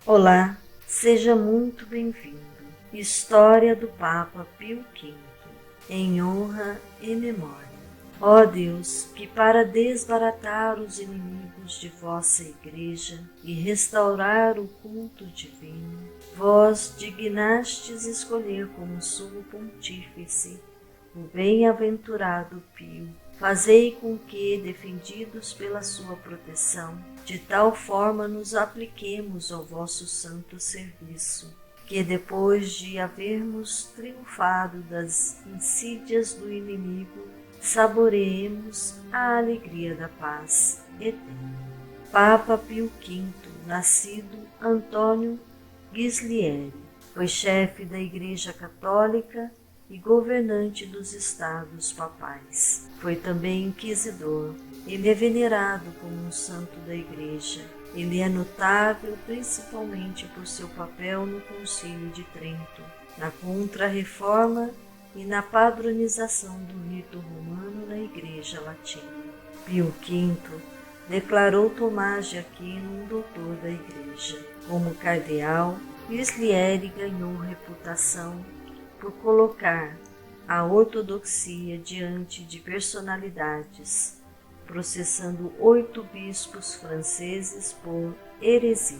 Olá, seja muito bem-vindo. História do Papa Pio V, em honra e memória. Ó Deus, que para desbaratar os inimigos de vossa Igreja e restaurar o culto divino, vós dignastes escolher como sumo pontífice o bem-aventurado Pio. Fazei com que, defendidos pela sua proteção, de tal forma nos apliquemos ao vosso santo serviço, que depois de havermos triunfado das insídias do inimigo, saboreemos a alegria da paz eterna. Papa Pio V, nascido Antônio Ghislieri, foi chefe da Igreja Católica e governante dos estados papais. Foi também inquisidor. Ele é venerado como um santo da Igreja. Ele é notável principalmente por seu papel no Concílio de Trento, na Contra-Reforma e na padronização do rito romano na Igreja Latina. Pio V declarou Tomás de Aquino um doutor da Igreja. Como cardeal, Ghislieri ganhou reputação por colocar a ortodoxia diante de personalidades, processando 8 bispos franceses por heresia.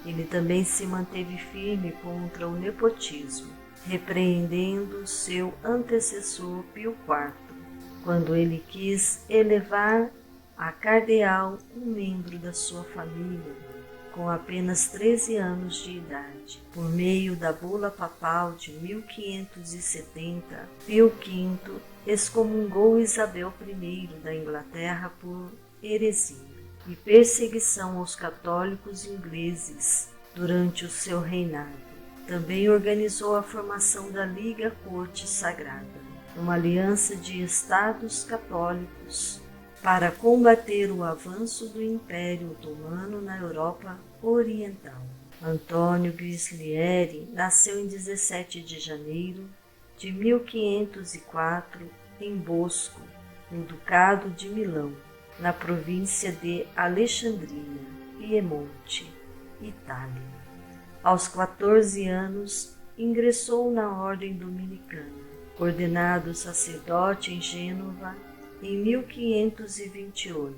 Ele também se manteve firme contra o nepotismo, repreendendo seu antecessor Pio IV, quando ele quis elevar a cardeal um membro da sua família, com apenas 13 anos de idade. Por meio da bula papal de 1570, Pio V excomungou Isabel I da Inglaterra por heresia e perseguição aos católicos ingleses durante o seu reinado. Também organizou a formação da Liga Corte Sagrada, uma aliança de estados católicos para combater o avanço do Império Otomano na Europa Oriental. Antônio Ghislieri nasceu em 17 de janeiro de 1504 em Bosco, no Ducado de Milão, na província de Alexandria, Piemonte, Itália. Aos 14 anos, ingressou na Ordem Dominicana, ordenado sacerdote em Gênova em 1528.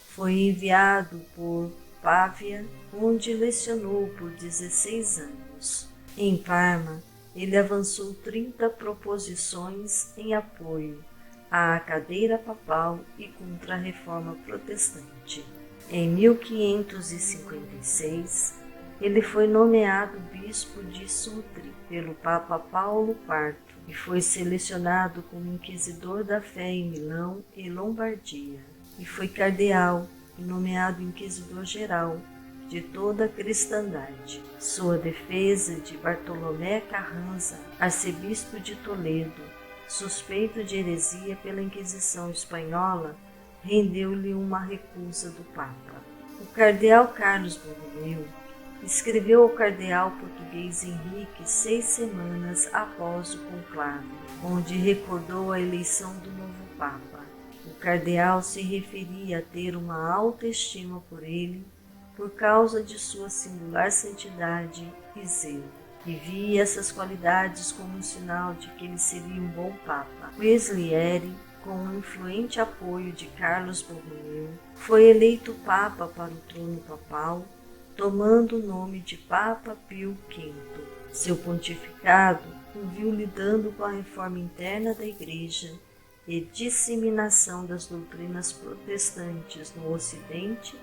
Foi enviado por Pávia, onde lecionou por 16 anos. Em Parma, ele avançou 30 proposições em apoio à cadeira papal e contra a reforma protestante. Em 1556, ele foi nomeado bispo de Sutri pelo Papa Paulo IV e foi selecionado como inquisidor da fé em Milão e Lombardia, e foi cardeal e nomeado inquisidor-geral de toda a cristandade. Sua defesa de Bartolomé Carranza, arcebispo de Toledo, suspeito de heresia pela Inquisição espanhola, rendeu-lhe uma recusa do Papa. O cardeal Carlos Borromeu escreveu ao cardeal português Henrique 6 semanas após o conclave, onde recordou a eleição do novo Papa. O cardeal se referia a ter uma alta estima por ele por causa de sua singular santidade e zelo, e via essas qualidades como um sinal de que ele seria um bom Papa. Ghislieri, com o influente apoio de Carlos Borromeu, foi eleito Papa para o trono papal, tomando o nome de Papa Pio V. Seu pontificado o viu lidando com a reforma interna da Igreja e disseminação das doutrinas protestantes no Ocidente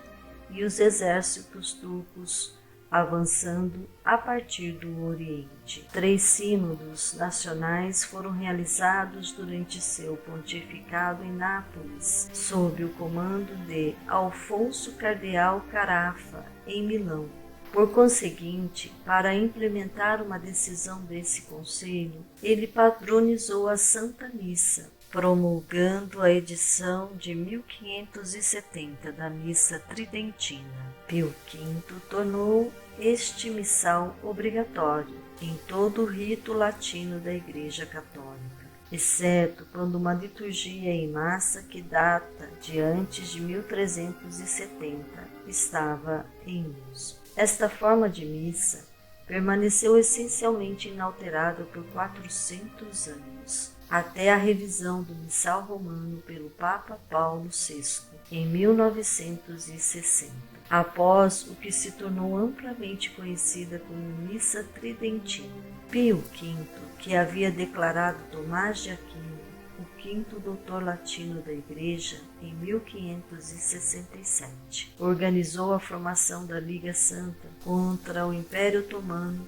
e os exércitos turcos avançando a partir do Oriente. 3 sínodos nacionais foram realizados durante seu pontificado em Nápoles, sob o comando de Alfonso Cardeal Carafa, em Milão. Por conseguinte, para implementar uma decisão desse conselho, ele patronizou a Santa Missa, promulgando a edição de 1570 da Missa Tridentina. Pio V tornou este missal obrigatório em todo o rito latino da Igreja Católica, exceto quando uma liturgia em massa que data de antes de 1370 estava em uso. Esta forma de missa permaneceu essencialmente inalterada por 400 anos, até a revisão do Missal Romano pelo Papa Paulo VI, em 1960, após o que se tornou amplamente conhecida como Missa Tridentina. Pio V, que havia declarado Tomás de Aquino o quinto doutor latino da Igreja em 1567, organizou a formação da Liga Santa contra o Império Otomano,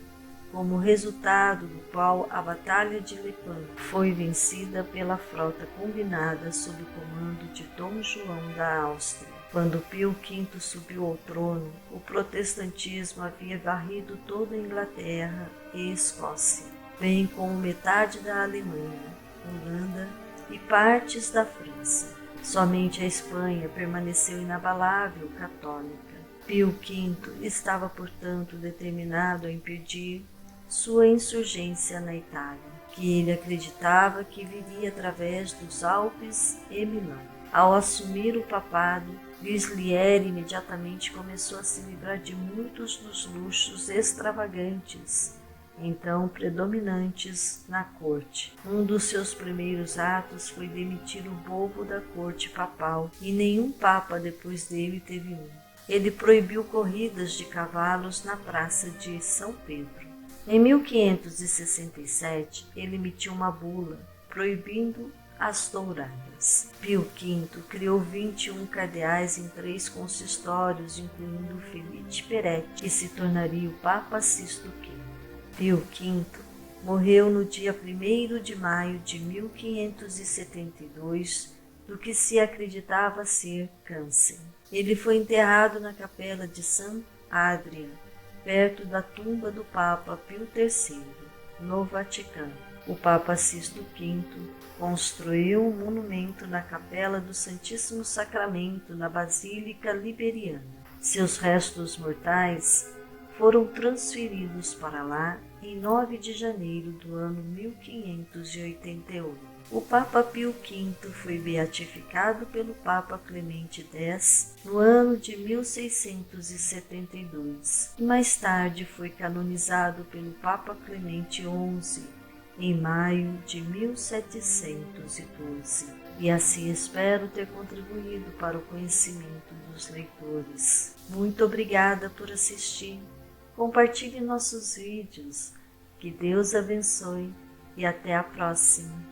como resultado do qual a Batalha de Lepanto foi vencida pela frota combinada sob o comando de Dom João da Áustria. Quando Pio V subiu ao trono, o protestantismo havia varrido toda a Inglaterra e Escócia, bem como metade da Alemanha, Holanda e partes da França. Somente a Espanha permaneceu inabalável católica. Pio V estava, portanto, determinado a impedir sua insurgência na Itália, que ele acreditava que viria através dos Alpes e Milão. Ao assumir o papado, Gislieri imediatamente começou a se livrar de muitos dos luxos extravagantes então predominantes na corte. Um dos seus primeiros atos foi demitir o bobo da corte papal, e nenhum papa depois dele teve um. Ele proibiu corridas de cavalos na praça de São Pedro. Em 1567, ele emitiu uma bula proibindo as touradas. Pio V criou 21 cardeais em 3 consistórios, incluindo Felipe Peretti, que se tornaria o Papa Sisto V. Pio V morreu no dia 1º de maio de 1572, do que se acreditava ser câncer. Ele foi enterrado na capela de San Adrian, perto da tumba do Papa Pio III, no Vaticano. O Papa Sisto V construiu um monumento na Capela do Santíssimo Sacramento, na Basílica Liberiana. Seus restos mortais foram transferidos para lá em 9 de janeiro do ano 1581. O Papa Pio V foi beatificado pelo Papa Clemente X no ano de 1672 e mais tarde foi canonizado pelo Papa Clemente XI em maio de 1712. E assim espero ter contribuído para o conhecimento dos leitores. Muito obrigada por assistir. Compartilhe nossos vídeos. Que Deus abençoe e até a próxima.